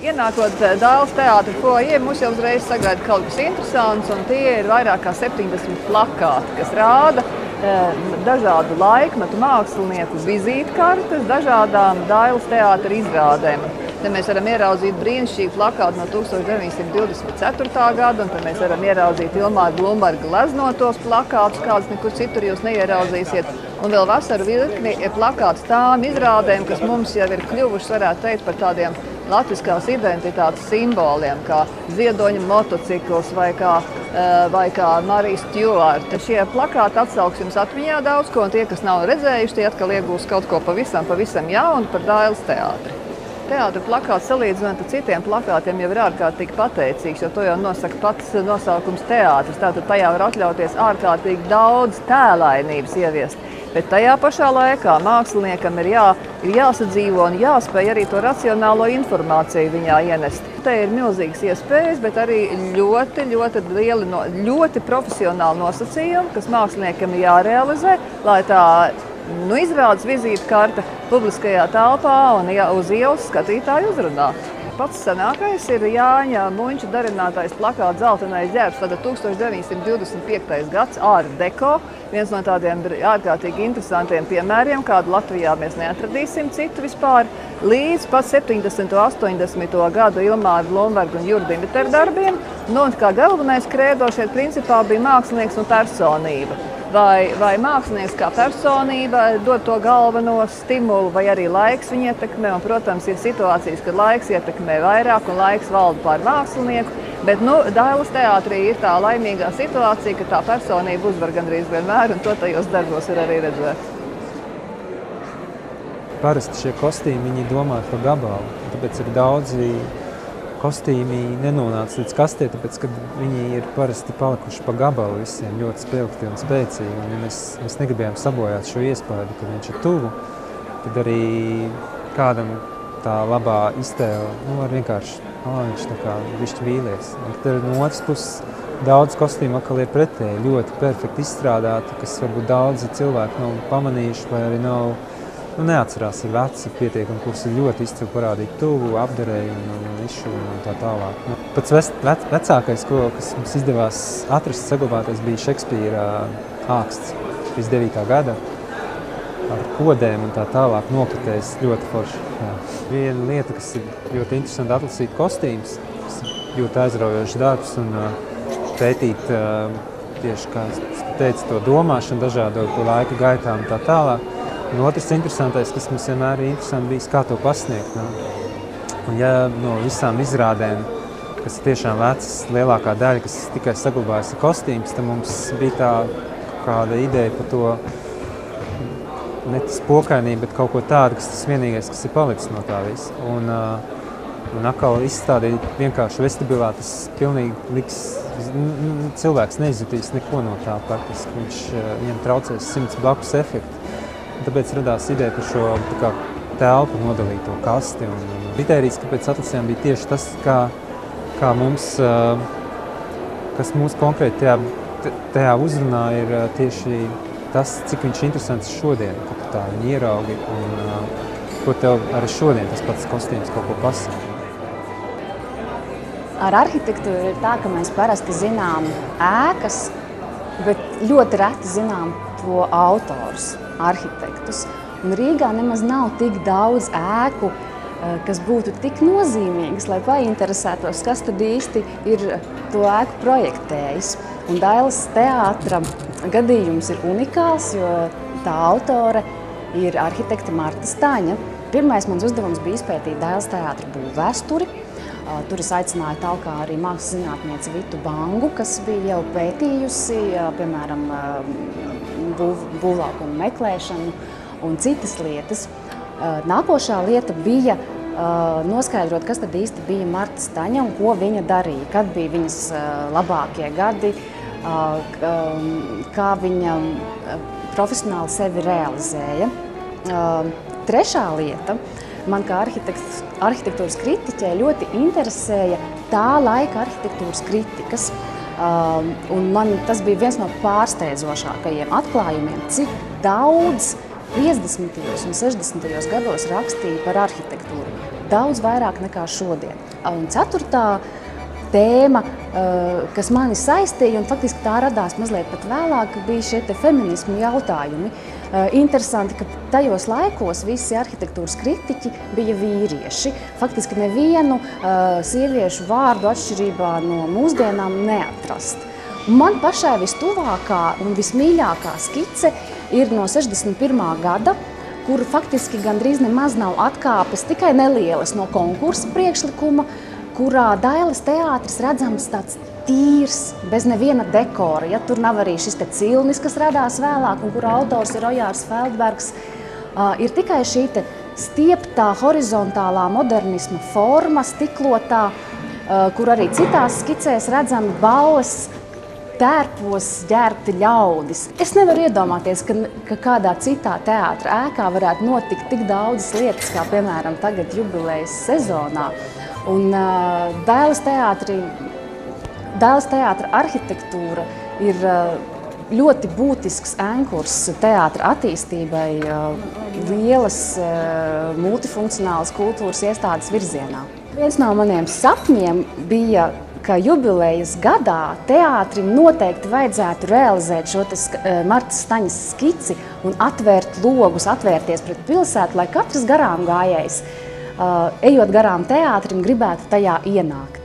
Ienākot Dailes teātra foajē, mūs jau uzreiz sagaida kaut kas interesants, un tie ir vairāk kā 70 plakāti, kas rāda dažādu laikmetu mākslinieku vizītkartes dažādām Dailes teātra izrādēm. Te mēs varam ieraudzīt brīnišķīgu plakātu no 1924. gada, un te mēs varam ieraudzīt Ilmāra Blumberga gleznotos plakātus, kādus nekur citur jūs neieraudzīsiet. Un vēl vasaru virkni ir plakāts tām izrādēm, kas mums jau ir kļuvušas, varētu teikt, par tādiem latviskās identitātes simboliem, kā Ziedoņa motocikls vai kā Marija Stjuarta. Šie plakāti atsauks jums atmiņā daudz ko, un tie, kas nav redzējuši, tie atkal iegūs kaut ko pavisam jaunu par Dailes teātri. Teātra plakāts salīdzinot ar citiem plakātiem jau ir ārkārtīgi pateicīgs, jo to jau nosaka pats nosaukums teātris. Tātad tajā var atļauties ārkārtīgi daudz tēlainības ieviest. Bet tajā pašā laikā māksliniekam ir jāsadzīvo un jāspēj arī to racionālo informāciju viņā ienest. Te ir milzīgas iespējas, bet arī ļoti profesionāli nosacījumi, kas māksliniekam ir jārealizē, lai tā izrādes vizītkarte publiskajā telpā un uz ielas skatītāju uzrunā. Pats senākais ir Jāņa Muņča darinātais plakāts Zeltenais ģērbs, tātad 1925. gads Art Deco. Viens no tādiem ārkārtīgi interesantiem piemēriem, kādu Latvijā mēs neatradīsim citu vispār, līdz pat 70. un 80. gadu Ilmāra Blumberga un Jura Dimitra darbiem. Un kā galvenais krēdo šeit principā bija mākslinieks un personība. Vai mākslinieks kā personība dod to galveno stimulu, vai arī laiks viņu ietekmē. Un, protams, ir situācijas, kad laiks ietekmē vairāk un laiks valda pār mākslinieku. Bet Dailes teātrī ir tā laimīgā situācija, ka tā personība uzvar gandrīz vienmēr, un to tajos darbos var arī redzēt. Parasti šie kostīmi viņi domā par gabalu, tāpēc ir daudzi kostīmi nenonāca līdz kastē, tāpēc, ka viņi ir parasti palikuši pa gabalu visiem ļoti spilgti un spēcīgi. Un ja mēs negribējām sabojāt šo iespēju, ka viņš ir tuvu, tad arī kādam tā labā iztēle, var vienkārši, viņš tā kā bišķi vīlies. Un tad no otras puses daudz kostīmu atkal ir pretēji, ļoti perfekti izstrādāti, kas varbūt daudzi cilvēki nav pamanījuši vai arī nav neatcerās, ir veci pietiekami, kurus ir ļoti izcili parādīt tuvu, apdarēju un višu un tā tālāk. Pats vecākais, kas mums izdevās atrast, saglabāties, bija Šekspīra āksts 9. gada ar kodēm un tā tālāk nokritējis ļoti forši. Viena lieta, kas ir ļoti interesanti atlasīt kostīmus, kas ir ļoti aizraujošs darbs un pētīt tieši, kā es teicu, to domāšanu dažādo laika gaitā un tā tālāk. Un otrs interesantais, kas mums vienmēr ir interesanti bijis, kā to pasniegt. Un ja no visām izrādēm, kas ir tiešām vecas, lielākā daļa, kas tikai saglabājas ar kostīmus, tad mums bija tā kāda ideja par to, ne tas pokainība, bet kaut ko tādu, kas tas vienīgais, kas ir palicis no tā visa. Un atkal izstādīt vienkārši vestibilā, tas pilnīgi liks, cilvēks neizjutīs neko no tā praktiski. Viņam traucēs 100 blakus efekti. Tāpēc radās ideja par šo telpu nodalīto kasti. Kritērijs, kāpēc atlasījām, bija tieši tas, kā mums, kas mūs konkrēti tajā uzrunā, ir tieši tas, cik viņš interesants šodien, kad tā viņi ieraugi un ko tev arī šodien tas pats kostīms kaut ko pasaka. Ar arhitektūru ir tā, ka mēs parasti zinām ēkas, bet ļoti reti zinām to autors, arhitektus. Un Rīgā nemaz nav tik daudz ēku, kas būtu tik nozīmīgas, lai painteresētos, kas tad īsti ir to ēku projektējis. Un Dailes teātra gadījums ir unikāls, jo tā autore ir arhitekte Marta Staņa. Pirmais mans uzdevums bija izpētīt Dailes teātra būvvēsturi. Tur es aicināju talkā arī mākslas zinātnieci Vitu Bangu, kas bija jau pētījusi, piemēram, būvlaukumu meklēšanu un citas lietas. Nākošā lieta bija noskaidrot, kas tad īsti bija Marta Staņa un ko viņa darīja, kad bija viņas labākie gadi, kā viņa profesionāli sevi realizēja. trešā lieta, man kā arhitektūras kritiķē ļoti interesēja tā laika arhitektūras kritikas. Un man tas bija viens no pārsteidzošākajiem atklājumiem, cik daudz 50. un 60. gados rakstīja par arhitektūru. Daudz vairāk nekā šodien. Un ceturtā tēma, kas mani saistīja, un faktiski tā radās mazliet pat vēlāk, bija šie te feminismu jautājumi. Interesanti, ka tajos laikos visi arhitektūras kritiķi bija vīrieši. Faktiski nevienu sieviešu vārdu atšķirībā no mūsdienām neatrast. Man pašai vistuvākā un vismīļākā skice ir no 61. gada, kur faktiski gandrīz nemaz nav atkāpes, tikai nelielas no konkursa priekšlikuma, kurā Dailes teātris redzams tāds tīrs, bez neviena dekora. Ja, tur nav arī šis te cilnis, kas radās vēlāk, un kur autors ir Ojārs Feldbergs. Ir tikai šī te stieptā, horizontālā modernisma forma, stiklotā, kur arī citās skicēs redzami balles tērpos ģērbti ļaudis. Es nevaru iedomāties, ka kādā citā teātra ēkā varētu notikt tik daudzas lietas, kā piemēram tagad jubilejas sezonā. Un Dailes teātra arhitektūra ir ļoti būtisks ankurs teātra attīstībai lielas multifunkcionālas kultūras iestādes virzienā. Viens no maniem sapņiem bija, ka jubilejas gadā teātrim noteikti vajadzētu realizēt šo Martas Staņas skici un atvērt logus, atvērties pret pilsētu, lai katrs garām gājējs, ejot garām teātrim, gribētu tajā ienākt.